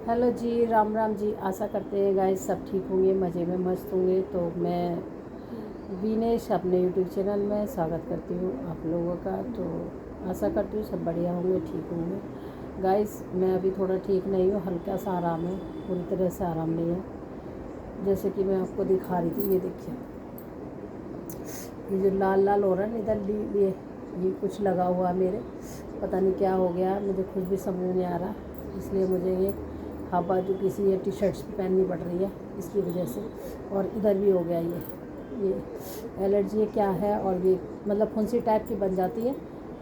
Hello जी, राम राम जी। आशा करते हैं guys सब ठीक होंगे, मज़े में मस्त होंगे। तो मैं विनेश अपने यूट्यूब चैनल में स्वागत करती हूँ आप लोगों का। तो आशा करती हूँ सब बढ़िया होंगे, ठीक होंगे। गाइस मैं अभी थोड़ा ठीक नहीं हूँ, हल्का सा आराम है, पूरी तरह से आराम नहीं है। जैसे कि मैं आपको दिखा रही थी, ये देखिए, ये जो लाल लाल हो रहा है इधर ये कुछ लगा हुआ है मेरे, पता नहीं क्या हो गया, मुझे खुद भी समझ नहीं आ रहा। इसलिए मुझे ये हाफ बाजू किसी ये टी शर्ट्स पहननी पड़ रही है इसकी वजह से। और इधर भी हो गया ये एलर्जी क्या है, और ये मतलब फुंसी टाइप की बन जाती है,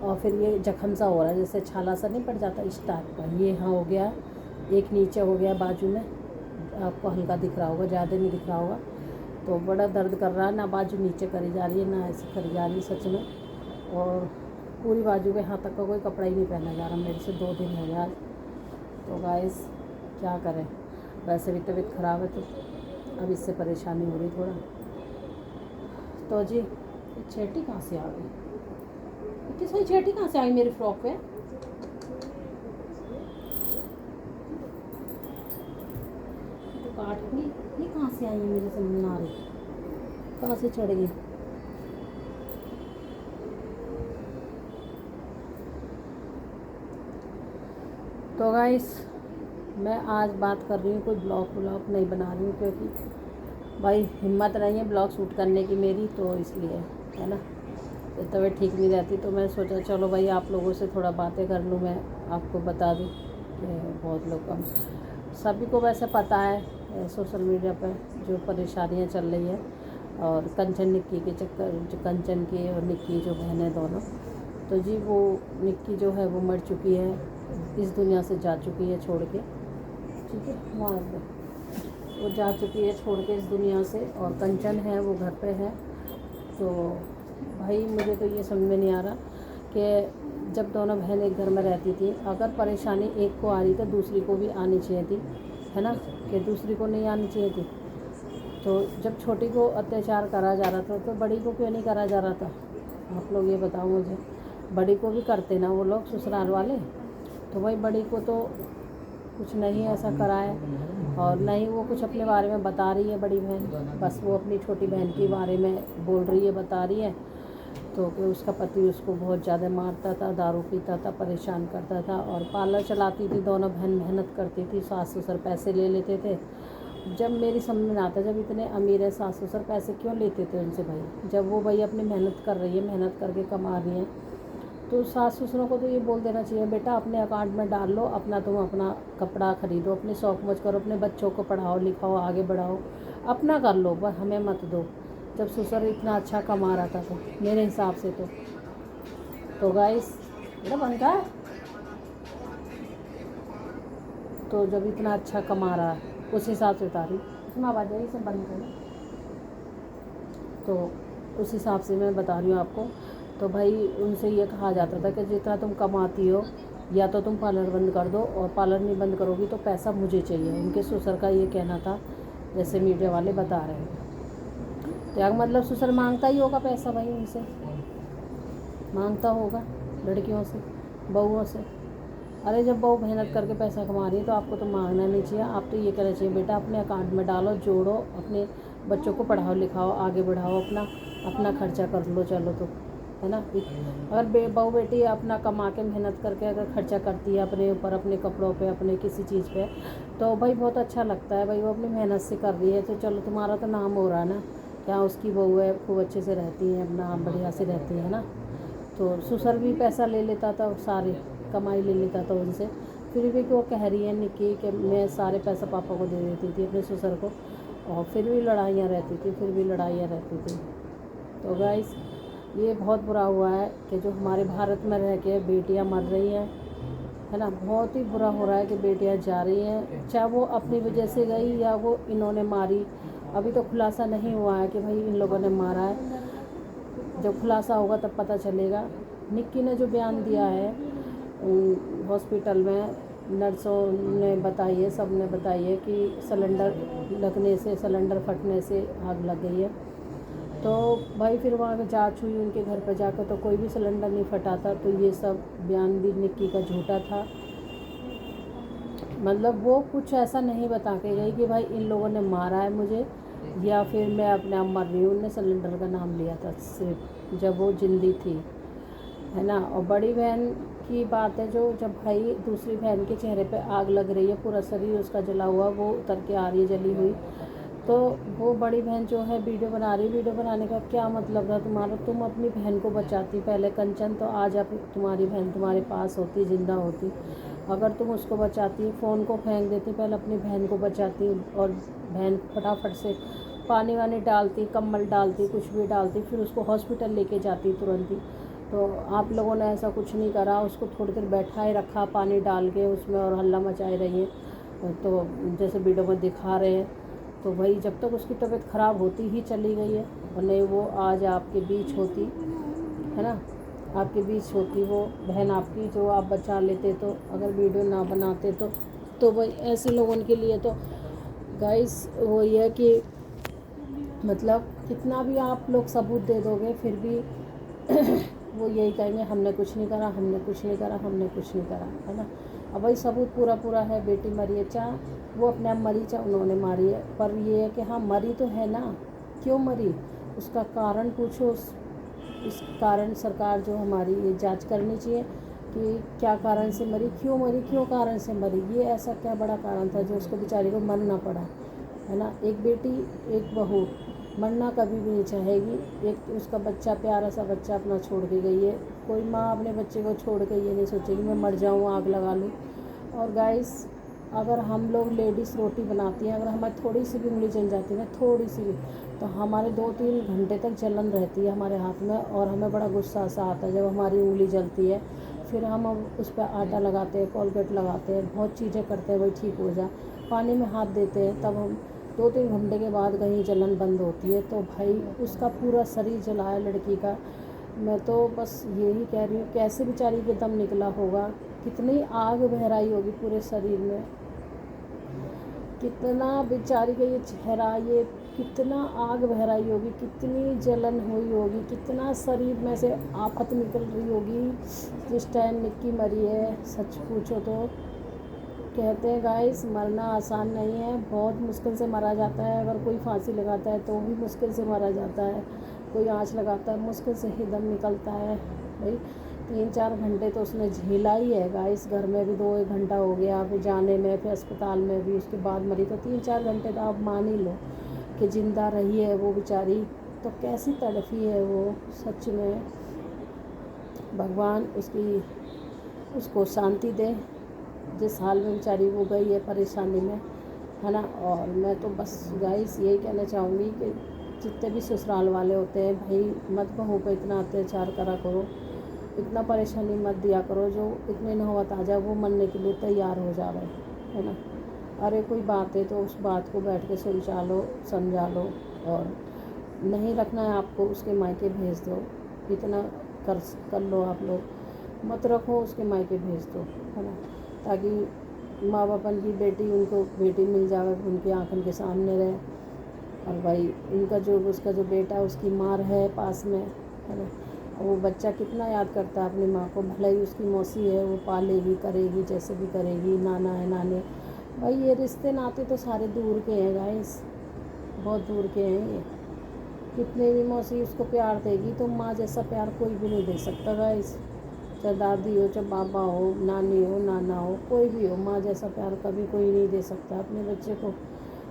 और फिर ये जख्म सा हो रहा है, जैसे छाला सा नहीं पड़ जाता इस टाइप का। ये यहाँ हो गया, एक नीचे हो गया बाजू में, आपको हल्का दिख रहा होगा, ज़्यादा नहीं दिख रहा होगा। तो बड़ा दर्द कर रहा है, ना बाजू नीचे करी जा रही है ना ऐसे करी जा रही है सच में। और पूरी बाजू के हाथ तक का कोई कपड़ा ही नहीं पहना जा रहा मेरे से, 2 दिन हो गया आज। तो गाइस क्या करें, वैसे भी तबीयत ख़राब है, तो अब इससे परेशानी हो रही थोड़ा। तो जी ये छेटी कहाँ से आ गई, इतनी सारी छेटी कहाँ से आई मेरी फ्रॉक पे। तो काट ली, ये कहाँ से आई है, मुझे समझ में आ रही, कहाँ से चढ़ गई। तो गाइस मैं आज बात कर रही हूँ, कोई ब्लॉग नहीं बना रही हूँ, क्योंकि भाई हिम्मत नहीं है ब्लॉग शूट करने की मेरी, तो इसलिए है ना, तो तबीयत ठीक नहीं रहती। तो मैं सोचा चलो भाई आप लोगों से थोड़ा बातें कर लूँ, मैं आपको बता दूँ कि बहुत लोग कम सभी को वैसे पता है सोशल मीडिया पर जो परेशानियाँ चल रही है, और कंचन निक्की के चक्कर, जो कंचन की और निक्की जो बहनें दोनों, तो जी वो निक्की जो है वो मर चुकी है, इस दुनिया से जा चुकी है छोड़ के, ठीक है, वहाँ वो जा चुकी है छोड़ के इस दुनिया से, और कंचन है वो घर पे है। तो भाई मुझे तो ये समझ में नहीं आ रहा कि जब दोनों बहन एक घर में रहती थी, अगर परेशानी एक को आ रही तो दूसरी को भी आनी चाहिए थी, है ना, कि दूसरी को नहीं आनी चाहिए थी। तो जब छोटी को अत्याचार करा जा रहा था तो बड़ी को क्यों नहीं करा जा रहा था, आप लोग ये बताओ मुझे। बड़ी को भी करते ना वो लोग ससुराल वाले, तो भाई बड़ी को तो कुछ नहीं ऐसा करा है, और नहीं वो कुछ अपने बारे में बता रही है बड़ी बहन, बस वो अपनी छोटी बहन के बारे में बोल रही है, बता रही है। तो कि उसका पति उसको बहुत ज़्यादा मारता था, दारू पीता था, परेशान करता था, और पार्लर चलाती थी, दोनों बहन मेहनत करती थी, सास ससुर पैसे ले लेते थे। जब मेरी समझ में आता, जब इतने अमीर है सास ससुर पैसे क्यों लेते थे उनसे भाई, जब वो भाई अपनी मेहनत कर रही है, मेहनत करके कमा रही है, तो सास ससुरों को तो ये बोल देना चाहिए, बेटा अपने अकाउंट में डाल लो, अपना तुम अपना कपड़ा खरीदो, अपने शौक मौज करो, अपने बच्चों को पढ़ाओ लिखाओ, आगे बढ़ाओ, अपना कर लो, बस हमें मत दो। जब ससुर इतना अच्छा कमा रहा था तो मेरे हिसाब से तो गाइस मेरा बनता है, तो जब इतना अच्छा कमा रहा है उस हिसाब से उतारी, इसमें आवाज़ आई, इसे बंद करो। तो उस हिसाब से मैं बता रही हूँ आपको। तो भाई उनसे ये कहा जाता था कि जितना तुम कमाती हो या तो तुम पार्लर बंद कर दो, और पार्लर नहीं बंद करोगी तो पैसा मुझे चाहिए, उनके ससुर का ये कहना था, जैसे मीडिया वाले बता रहे हैं। तो यार मतलब ससुर मांगता ही होगा पैसा, भाई उनसे मांगता होगा, लड़कियों से, बहुओं से। अरे जब बहू मेहनत करके पैसा कमा रही है तो आपको तो मांगना नहीं चाहिए, आप तो ये कहना चाहिए, बेटा अपने अकाउंट में डालो, जोड़ो, अपने बच्चों को पढ़ाओ लिखाओ, आगे बढ़ाओ, अपना खर्चा कर लो, चलो तो, है ना। अगर बहू बेटी अपना कमा के मेहनत करके अगर खर्चा करती है अपने ऊपर, अपने कपड़ों पे, अपने किसी चीज़ पे, तो भाई बहुत अच्छा लगता है, भाई वो अपनी मेहनत से कर रही है, तो चलो तुम्हारा तो नाम हो रहा है ना, क्या उसकी बहू है खूब अच्छे से रहती है, अपना बढ़िया से रहती है ना। तो ससुर भी पैसा ले लेता था, सारी कमाई ले लेता था उनसे, फिर भी वो कह रही है निक्की कि मैं सारे पैसा पापा को दे देती थी अपने ससुर को, और फिर भी लड़ाइयाँ रहती थी। तो गाइस ये बहुत बुरा हुआ है कि जो हमारे भारत में रह के बेटियाँ मर रही हैं, है ना, बहुत ही बुरा हो रहा है कि बेटियाँ जा रही हैं, चाहे वो अपनी वजह से गई या वो इन्होंने मारी। अभी तो खुलासा नहीं हुआ है कि भाई इन लोगों ने मारा है, जब खुलासा होगा तब पता चलेगा। निक्की ने जो बयान दिया है हॉस्पिटल में, नर्सों ने बताई है, सब ने बताई है कि सिलेंडर फटने से आग लग गई है। तो भाई फिर वहाँ जांच हुई उनके घर पर जाकर, तो कोई भी सिलेंडर नहीं फटा था, तो ये सब बयान भी निक्की का झूठा था। मतलब वो कुछ ऐसा नहीं बता के गई कि भाई इन लोगों ने मारा है मुझे या फिर मैं अपने आप मर रही हूँ। उनने सिलेंडर का नाम लिया था सिर्फ जब वो जिंदी थी, है ना। और बड़ी बहन की बात है, जो जब भाई दूसरी बहन के चेहरे पे आग लग रही है, पूरा शरीर उसका जला हुआ, वो उतर के आ रही है जली हुई, तो वो बड़ी बहन जो है वीडियो बना रही। वीडियो बनाने का क्या मतलब था तुम्हारा? तुम अपनी बहन को बचाती पहले कंचन, तो आज अब तुम्हारी बहन तुम्हारे पास होती, ज़िंदा होती। अगर तुम उसको बचाती, फ़ोन को फेंक देती, पहले अपनी बहन को बचाती और बहन फटाफट से पानी वानी डालती, कम्बल डालती, कुछ भी डालती, फिर उसको हॉस्पिटल लेके जाती तुरंत ही। तो आप लोगों ने ऐसा कुछ नहीं करा, उसको थोड़ी देर बैठाए रखा पानी डाल के उसमें और हल्ला मचाए रही है, तो जैसे वीडियो में दिखा रहे हैं। तो भाई जब तक उसकी तबीयत ख़राब होती ही चली गई है, और नहीं वो आज आपके बीच होती, है ना, आपके बीच होती वो बहन आपकी, जो आप बचा लेते। तो अगर वीडियो ना बनाते तो भाई ऐसे लोगों के लिए तो गाइस वो ये है कि मतलब कितना भी आप लोग सबूत दे दोगे फिर भी वो यही कहेंगे हमने कुछ नहीं करा, हमने कुछ नहीं करा, हमने कुछ नहीं करा, है ना। अब भाई सबूत पूरा है, बेटी मरी है, चाहे वो अपने आप मरी चाहे उन्होंने मारी है, पर ये है कि हाँ मरी तो है ना, क्यों मरी उसका कारण पूछो। इस कारण सरकार जो हमारी ये जांच करनी चाहिए कि क्या कारण से मरी, क्यों कारण से मरी, ये ऐसा क्या बड़ा कारण था जो उसको बेचारी को मरना पड़ा, है ना। एक बेटी एक बहू मरना कभी भी नहीं चाहेगी। एक उसका बच्चा, प्यारा सा बच्चा अपना छोड़ के गई है। कोई माँ अपने बच्चे को छोड़ के ये नहीं सोचेगी मैं मर जाऊँ, आग लगा लूँ। और गाइस अगर हम लोग लेडीज़ रोटी बनाती हैं, अगर हमारी थोड़ी सी भी उंगली जल जाती है ना, थोड़ी सी भी, तो हमारे 2-3 घंटे तक जलन रहती है हमारे हाथ में, और हमें बड़ा गुस्सा सा आता है जब हमारी उंगली जलती है। फिर हम उस पर आटा लगाते हैं, कोलगेट लगाते हैं, बहुत चीज़ें करते हैं भाई ठीक हो जा, पानी में हाथ देते हैं, तब हम 2-3 घंटे के बाद कहीं जलन बंद होती है। तो भाई उसका पूरा शरीर जला है लड़की का। मैं तो बस यही कह रही हूँ कैसे बेचारी के दम निकला होगा, कितनी आग बहराई होगी पूरे शरीर में, कितना बेचारी का ये चेहरा, ये कितना आग बहराई होगी, कितनी जलन हुई होगी, कितना शरीर में से आफत निकल रही होगी जिस टाइम निक्की मरी है। सच पूछो तो कहते हैं गाइस मरना आसान नहीं है, बहुत मुश्किल से मरा जाता है। अगर कोई फांसी लगाता है तो भी मुश्किल से मरा जाता है, कोई आँच लगाता है मुश्किल से ही दम निकलता है। भाई 3-4 घंटे तो उसने झेला ही है गाइस, घर में भी 2-1 घंटा हो गया, फिर जाने में, फिर अस्पताल में भी, उसके बाद मरी। तो 3-4 घंटे तो आप मान ही लो कि ज़िंदा रही है वो बेचारी, तो कैसी तड़फी है वो। सच में भगवान उसको शांति दे, जिस हाल में बेचारी वो गई है परेशानी में, है ना। और मैं तो बस गाइस यही कहना चाहूँगी कि जितने भी ससुराल वाले होते हैं भाई मत बहू पे इतना अत्याचार करा करो, इतना परेशानी मत दिया करो, जो इतने नौबत आ जाए वो मरने के लिए तैयार हो जावे, है ना। अरे कोई बात है तो उस बात को बैठ के सुलझा लो, समझा लो, और नहीं रखना है आपको उसके मायके भेज दो, इतना कर लो आप लोग, मत रखो उसके मायके भेज दो, है ना, ताकि माँ बापन की बेटी उनको बेटी मिल जाए, उनकी आँखों के सामने रहे। और भाई उसका जो बेटा उसकी माँ है पास में, है ना, वो बच्चा कितना याद करता है अपनी माँ को, भले ही उसकी मौसी है वो पालेगी करेगी जैसे भी करेगी, नाना है नाने, भाई ये रिश्ते नाते तो सारे दूर के हैं गाइस, बहुत दूर के हैं ये। कितने भी मौसी उसको प्यार देगी तो माँ जैसा प्यार कोई भी नहीं दे सकता गाइस, चाहे दादी हो, चाहे बाबा हो, नानी हो, नाना हो, कोई भी हो, माँ जैसा प्यार कभी कोई नहीं दे सकता अपने बच्चे को।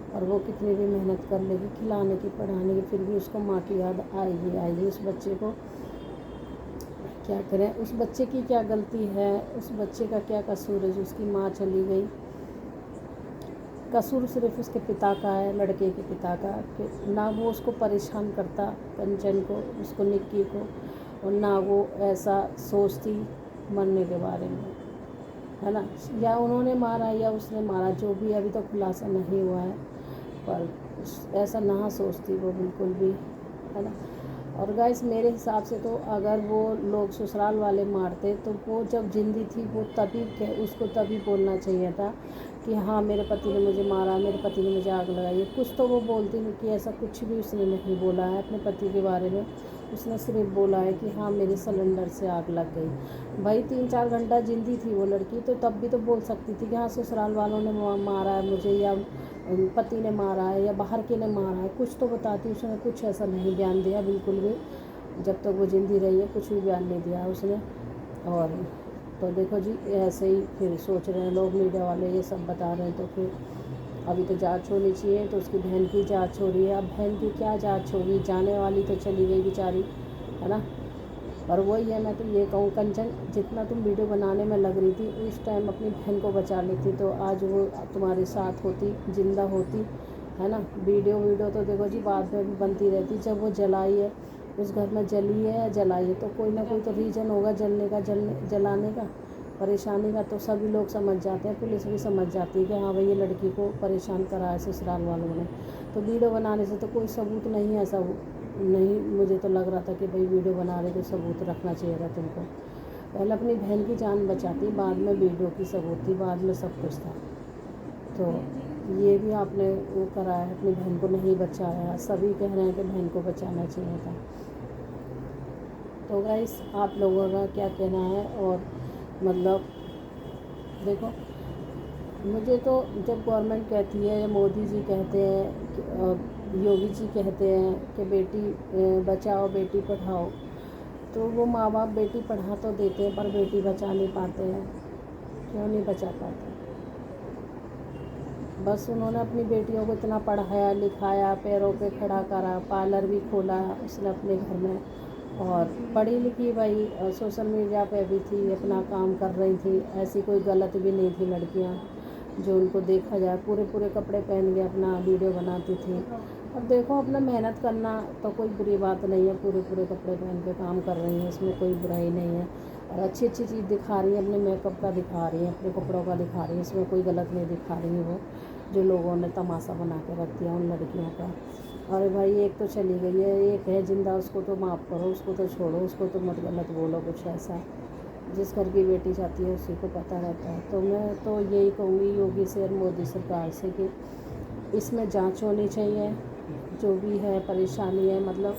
और वो कितनी भी मेहनत कर लेगी खिलाने की पढ़ाने की, फिर भी उसको माँ की याद आएगी उस बच्चे को। क्या करें, उस बच्चे की क्या गलती है, उस बच्चे का क्या कसूर है जो उसकी माँ चली गई। कसूर सिर्फ उसके पिता का है, लड़के के पिता का, कि ना वो उसको परेशान करता कंचन को, उसको निक्की को, और ना वो ऐसा सोचती मरने के बारे में, है ना। या उन्होंने मारा या उसने मारा, जो भी अभी तक खुलासा नहीं हुआ है, पर ऐसा ना सोचती वो बिल्कुल भी, है ना। और गाइस मेरे हिसाब से तो अगर वो लोग ससुराल वाले मारते तो वो जब जिंदी थी वो उसको तभी बोलना चाहिए था कि हाँ मेरे पति ने मुझे मारा, मेरे पति ने मुझे आग लगाई है, कुछ तो वो बोलती नहीं, कि ऐसा कुछ भी उसने नहीं बोला है अपने पति के बारे में। उसने सिर्फ बोला है कि हाँ मेरे सिलेंडर से आग लग गई। भाई 3-4 घंटा जिंदी थी वो लड़की, तो तब भी तो बोल सकती थी कि हाँ ससुराल वालों ने मारा है मुझे, या पति ने मारा है, या बाहर के ने मारा है, कुछ तो बताती। उसने कुछ ऐसा नहीं बयान दिया बिल्कुल भी, जब तक वो जिंदी रही है कुछ भी बयान नहीं दिया उसने। और तो देखो जी, ऐसे ही फिर सोच रहे हैं लोग, मीडिया वाले ये सब बता रहे हैं, तो फिर अभी तो जांच होनी चाहिए। तो उसकी बहन की जांच हो रही है। अब बहन की क्या जांच होगी, जाने वाली तो चली गई बेचारी, है ना। पर वही है, मैं तो ये कहूँ कंचन, जितना तुम वीडियो बनाने में लग रही थी उस टाइम अपनी बहन को बचा लेती तो आज वो तुम्हारे साथ होती, जिंदा होती, है ना। वीडियो तो देखो जी बाद में भी बनती रहती। जब वो जलाई है, उस घर में जली है या जलाई है, तो कोई ना कोई तो रीज़न होगा जलने का, जलाने का, परेशानी का। तो सभी लोग समझ जाते हैं, पुलिस भी समझ जाती है कि हाँ भाई ये लड़की को परेशान करा है ससुराल वालों ने। तो वीडियो बनाने से तो कोई सबूत नहीं है, ऐसा नहीं मुझे तो लग रहा था कि भाई वीडियो बना रहे तो सबूत रखना चाहिए था तुमको। पहले अपनी बहन की जान बचाती, बाद में वीडियो की सबूत थी, बाद में सब कुछ था। तो ये भी आपने वो करा है, अपनी बहन को नहीं बचाया। सभी कह रहे हैं कि बहन को बचाना चाहिए था। तो गाइस आप लोगों का क्या कहना है? और मतलब देखो, मुझे तो जब गवर्नमेंट कहती है, मोदी जी कहते हैं, योगी जी कहते हैं कि बेटी बचाओ बेटी पढ़ाओ, तो वो माँ बाप बेटी पढ़ा तो देते हैं पर बेटी बचा नहीं पाते हैं। क्यों नहीं बचा पाते? बस उन्होंने अपनी बेटियों को इतना पढ़ाया लिखाया, पैरों पे खड़ा करा, पार्लर भी खोला उसने अपने घर में, और पढ़ी लिखी भाई, सोशल मीडिया पे भी थी, अपना काम कर रही थी, ऐसी कोई गलत भी नहीं थी लड़कियां जो उनको देखा जाए पूरे कपड़े पहन के अपना वीडियो बनाती थी। अब देखो, अपना मेहनत करना तो कोई बुरी बात नहीं है, पूरे कपड़े पहन के काम कर रही हैं, इसमें कोई बुराई नहीं है। और अच्छी चीज़ दिखा रही है, अपने मेकअप का दिखा रही है, अपने कपड़ों का दिखा रही है, इसमें कोई गलत नहीं दिखा रही है। वो जो लोगों ने तमाशा बना के रख दिया उन लड़कियों का। अरे भाई एक तो चली गई है, एक है जिंदा, उसको तो माफ़ करो, उसको तो छोड़ो, उसको तो मत गलत बोलो कुछ ऐसा। जिस घर की बेटी जाती है उसी को पता रहता है। तो मैं तो यही कहूँगी योगी से और मोदी सरकार से कि इसमें जांच होनी चाहिए। जो भी है परेशानी है, मतलब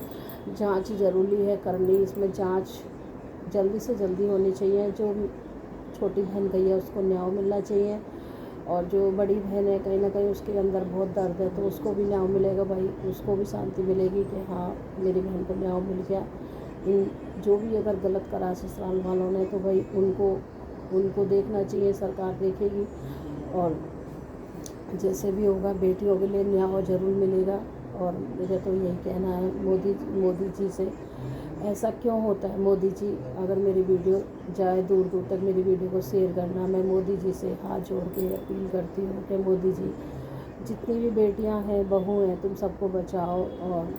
जांच ज़रूरी है करनी, इसमें जांच जल्दी से जल्दी होनी चाहिए। जो छोटी बहन गई है उसको न्याय मिलना चाहिए, और जो बड़ी बहन है कहीं ना कहीं उसके अंदर बहुत दर्द है, तो उसको भी न्याय मिलेगा भाई, उसको भी शांति मिलेगी कि हाँ मेरी बहन को न्याय मिल गया। इन जो भी अगर गलत करा ससुराल वालों ने तो भाई उनको देखना चाहिए, सरकार देखेगी, और जैसे भी होगा बेटियों के लिए न्याय ज़रूर मिलेगा। और मेरा तो यही कहना है मोदी जी से, ऐसा क्यों होता है? मोदी जी अगर मेरी वीडियो जाए दूर दूर तक, मेरी वीडियो को शेयर करना। मैं मोदी जी से हाथ जोड़ के अपील करती हूँ कि मोदी जी, जितनी भी बेटियां हैं, बहू हैं, तुम सबको बचाओ। और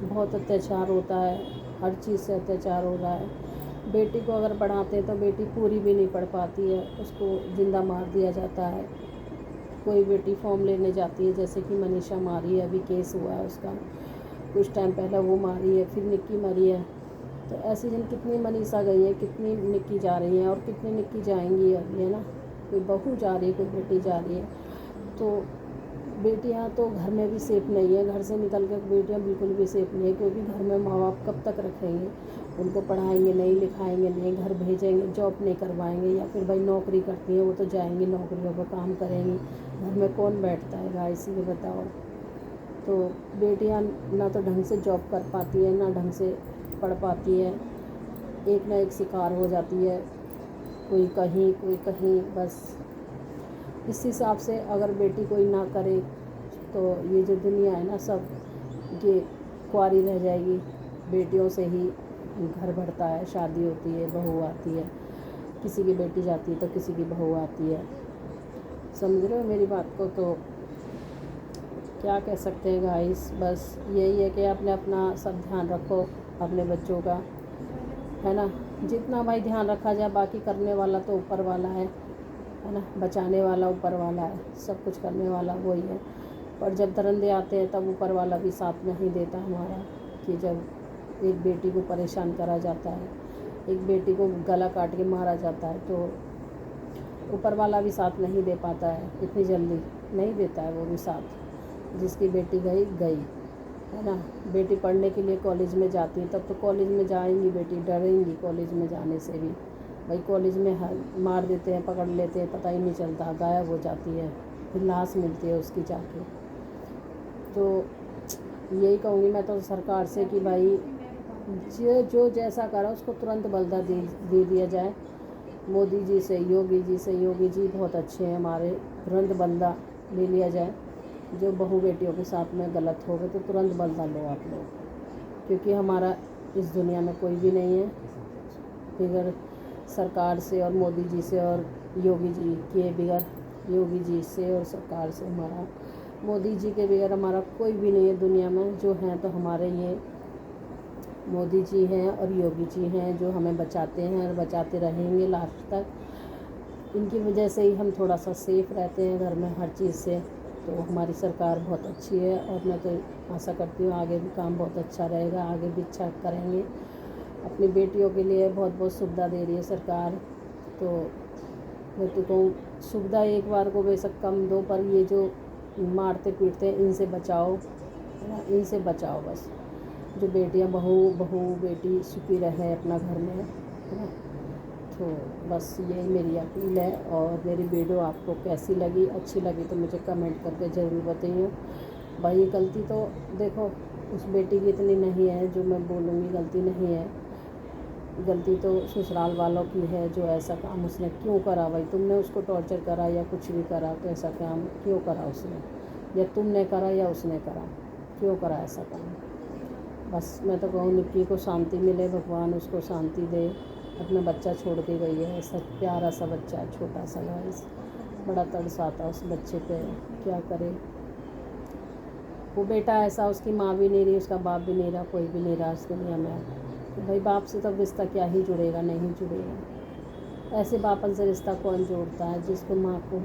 बहुत अत्याचार होता है, हर चीज़ से अत्याचार हो रहा है। बेटी को अगर पढ़ाते हैं तो बेटी पूरी भी नहीं पढ़ पाती है, उसको ज़िंदा मार दिया जाता है। कोई बेटी फॉर्म लेने जाती है, जैसे कि मनीषा मारी है, अभी केस हुआ है उसका, कुछ टाइम पहले वो मारी है, फिर निक्की मरी है। तो ऐसी जन कितनी मनीषा गई है, कितनी निक्की जा रही हैं, और कितनी निक्की जाएंगी अभी, है ना। कोई बहू जा रही है, कोई बेटी जा रही है। तो बेटियां तो घर में भी सेफ़ नहीं है, घर से निकल कर बेटियां बिल्कुल भी सेफ़ नहीं है, क्योंकि घर में माँ बाप कब तक रखेंगे, उनको पढ़ाएंगे नहीं, लिखाएंगे नहीं, घर भेजेंगे, जॉब नहीं करवाएंगे, या फिर भाई नौकरी करती हैं वो तो जाएंगी नौकरियों पर काम करेंगी, घर में कौन बैठता है गाइस ये बताओ। तो बेटियां ना तो ढंग से जॉब कर पाती है, ना ढंग से पढ़ पाती है, एक ना एक शिकार हो जाती है, कोई कहीं बस। इस हिसाब से अगर बेटी कोई ना करे तो ये जो दुनिया है ना, सब ये कुंवारी रह जाएगी। बेटियों से ही घर बढ़ता है, शादी होती है, बहू आती है, किसी की बेटी जाती है तो किसी की बहू आती है। समझ रहे हो मेरी बात को? तो क्या कह सकते हैं गाइस, बस यही है कि आपने अपना सब ध्यान रखो अपने बच्चों का, है ना। जितना भाई ध्यान रखा जाए, बाकी करने वाला तो ऊपर वाला है ना, बचाने वाला ऊपर वाला है, सब कुछ करने वाला वही है। पर जब दरिंदे आते हैं तब ऊपर वाला भी साथ नहीं देता हमारा, कि जब एक बेटी को परेशान करा जाता है, एक बेटी को गला काट के मारा जाता है, तो ऊपर वाला भी साथ नहीं दे पाता है, इतनी जल्दी नहीं देता है वो भी साथ। जिसकी बेटी गई गई, है ना। बेटी पढ़ने के लिए कॉलेज में जाती है, तब तो कॉलेज में जाएंगी बेटी, डरेंगी कॉलेज में जाने से भी। भाई कॉलेज में मार देते हैं, पकड़ लेते हैं, पता ही नहीं चलता, गायब हो जाती है, फिर लाश मिलती है उसकी जाके। तो यही कहूँगी मैं तो सरकार से कि भाई जो जैसा करा उसको तुरंत बदला दे दिया जाए। मोदी जी से, योगी जी बहुत अच्छे हैं हमारे, तुरंत बदला ले लिया जाए। जो बहू बेटियों के साथ में गलत हो गए तो तुरंत बदला लो आप लोग, क्योंकि हमारा इस दुनिया में कोई भी नहीं है बगैर सरकार से और मोदी जी से और योगी जी के बगैर, योगी जी से और सरकार से, हमारा मोदी जी के बगैर हमारा कोई भी नहीं है दुनिया में। जो हैं तो हमारे ये मोदी जी हैं और योगी जी हैं, जो हमें बचाते हैं और बचाते रहेंगे लास्ट तक। इनकी वजह से ही हम थोड़ा सा सेफ़ रहते हैं घर में हर चीज़ से। तो हमारी सरकार बहुत अच्छी है और मैं तो आशा करती हूँ आगे भी काम बहुत अच्छा रहेगा, आगे भी अच्छा करेंगे। अपनी बेटियों के लिए बहुत बहुत सुविधा दे रही है सरकार। तो मैं तो कहूँ सुविधा एक बार को बेशक कम दो, पर ये जो मारते पीटते हैं इनसे बचाओ, है ना, इनसे बचाओ बस। जो बेटियां बहू बेटी सुखी रहे अपना घर में, है ना। तो बस यही मेरी अपील है। और मेरी वीडियो आपको कैसी लगी, अच्छी लगी तो मुझे कमेंट करके ज़रूर बताइए। भाई गलती तो देखो उस बेटी की इतनी नहीं है, जो मैं बोलूँगी गलती नहीं है, गलती तो ससुराल वालों की है। जो ऐसा काम उसने क्यों करा, भाई तुमने उसको टॉर्चर करा या कुछ भी करा, तो ऐसा काम क्यों करा उसने, या तुमने करा या उसने करा, क्यों करा ऐसा काम। बस मैं तो कहूँ निक्की को शांति मिले, भगवान उसको शांति दे। अपना बच्चा छोड़ के गई है, ऐसा प्यारा सा बच्चा, छोटा सा गाइस, बड़ा तरस आता उस बच्चे पे, क्या करे। वो बेटा ऐसा, उसकी माँ भी नहीं रही, उसका बाप भी नहीं रहा, कोई भी नहीं रहा इस दुनिया में। तो भाई बाप से तब रिश्ता क्या ही जुड़ेगा, नहीं जुड़ेगा। ऐसे बापन से रिश्ता कौन जोड़ता है जिसको माँ को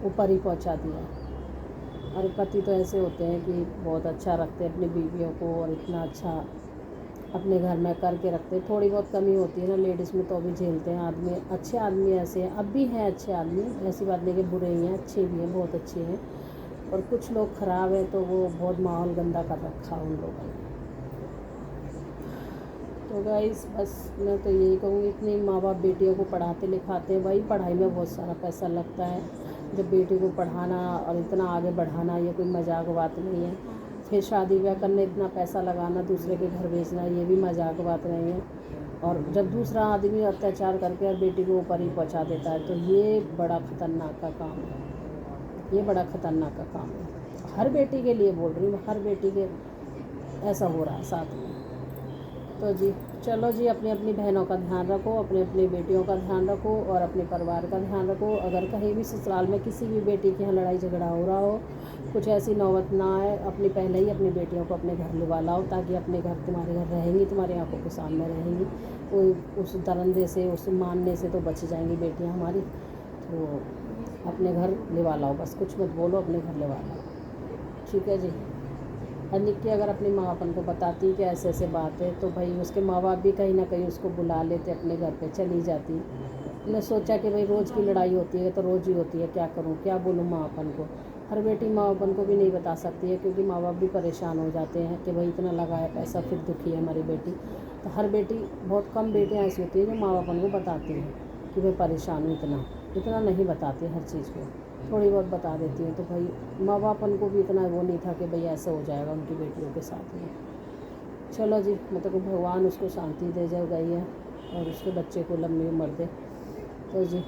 ऊपर ही पहुँचा दिया। और पति तो ऐसे होते हैं कि बहुत अच्छा रखते हैं अपनी बीवियों को, और इतना अच्छा अपने घर में करके रखते हैं। थोड़ी बहुत कमी होती है ना लेडीज़ में, तो भी झेलते हैं आदमी। अच्छे आदमी ऐसे हैं, अब भी हैं अच्छे आदमी, ऐसी बात नहीं कि बुरे ही हैं, अच्छे भी हैं, बहुत अच्छे हैं। और कुछ लोग ख़राब हैं, तो वो बहुत माहौल गंदा कर रखा उन लोगों ने। तो गाइस बस मैं तो यही कहूँगी, इतनी माँ बाप बेटियों को पढ़ाते लिखाते हैं, भाई पढ़ाई में बहुत सारा पैसा लगता है। जब बेटी को पढ़ाना और इतना आगे बढ़ाना, ये कोई मजाक बात नहीं है। फिर शादी ब्याह करने इतना पैसा लगाना, दूसरे के घर भेजना, ये भी मजाक बात नहीं है। और जब दूसरा आदमी अत्याचार करके और बेटी को ऊपर ही पहुंचा देता है, तो ये बड़ा ख़तरनाक का काम है, ये बड़ा ख़तरनाक का काम है। हर बेटी के लिए बोल रही हूँ, हर बेटी के ऐसा हो रहा है साथ में। तो जी चलो जी, अपनी अपनी बहनों का ध्यान रखो, अपनी अपनी बेटियों का ध्यान रखो और अपने परिवार का ध्यान रखो। अगर कहीं भी ससुराल में किसी भी बेटी के यहाँ लड़ाई झगड़ा हो रहा हो, कुछ ऐसी नौबत ना आए, अपनी पहले ही अपनी बेटियों को अपने घर लुवा लाओ, ताकि अपने घर तुम्हारे घर रहेंगी, तुम्हारी आंखों के सामने रहेंगी। उस दरंदे से, उस मानने से तो बच जाएंगी बेटियाँ हमारी। तो अपने घर लिवा लाओ, बस कुछ मत बोलो, अपने घर लिवा लाओ, ठीक है जी। और निक्की अगर अपनी माँ अपन को बताती कि ऐसे ऐसे बात है, तो भाई उसके माँ बाप भी कहीं ना कहीं उसको बुला लेते, अपने घर पे चली जाती। मैंने सोचा कि भाई रोज़ की लड़ाई होती है तो रोज़ ही होती है, क्या करूँ, क्या बोलूँ माँ अपन को। हर बेटी माँ अपन को भी नहीं बता सकती है, क्योंकि माँ बाप भी परेशान हो जाते हैं कि भाई इतना लगाया पैसा, फिर दुखी है हमारी बेटी। तो हर बेटी, बहुत कम बेटियाँ ऐसी होती हैं जो माँ बाप अपन को बताती हैं कि मैं परेशान हूँ, इतना नहीं बताती हर चीज़ को, थोड़ी बहुत बता देती हैं। तो भाई माँ बापन को भी इतना वो नहीं था कि भाई ऐसा हो जाएगा उनकी बेटियों के साथ में। चलो जी, मतलब भगवान उसको शांति दे जाए गई है, और उसके बच्चे को लंबी उम्र दे। तो जी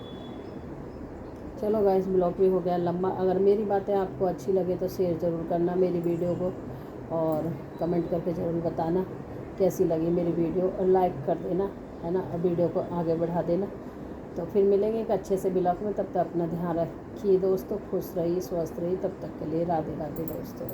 चलो गाइस, ब्लॉग भी हो गया लंबा। अगर मेरी बातें आपको अच्छी लगे तो शेयर ज़रूर करना मेरी वीडियो को, और कमेंट करके ज़रूर बताना कैसी लगी मेरी वीडियो, और लाइक कर देना, है ना, और वीडियो को आगे बढ़ा देना। तो फिर मिलेंगे एक अच्छे से ब्लॉग में, तब तक अपना ध्यान रखिए दोस्तों, खुश रहिए, स्वस्थ रहिए, तब तक के लिए राधे राधे दोस्तों।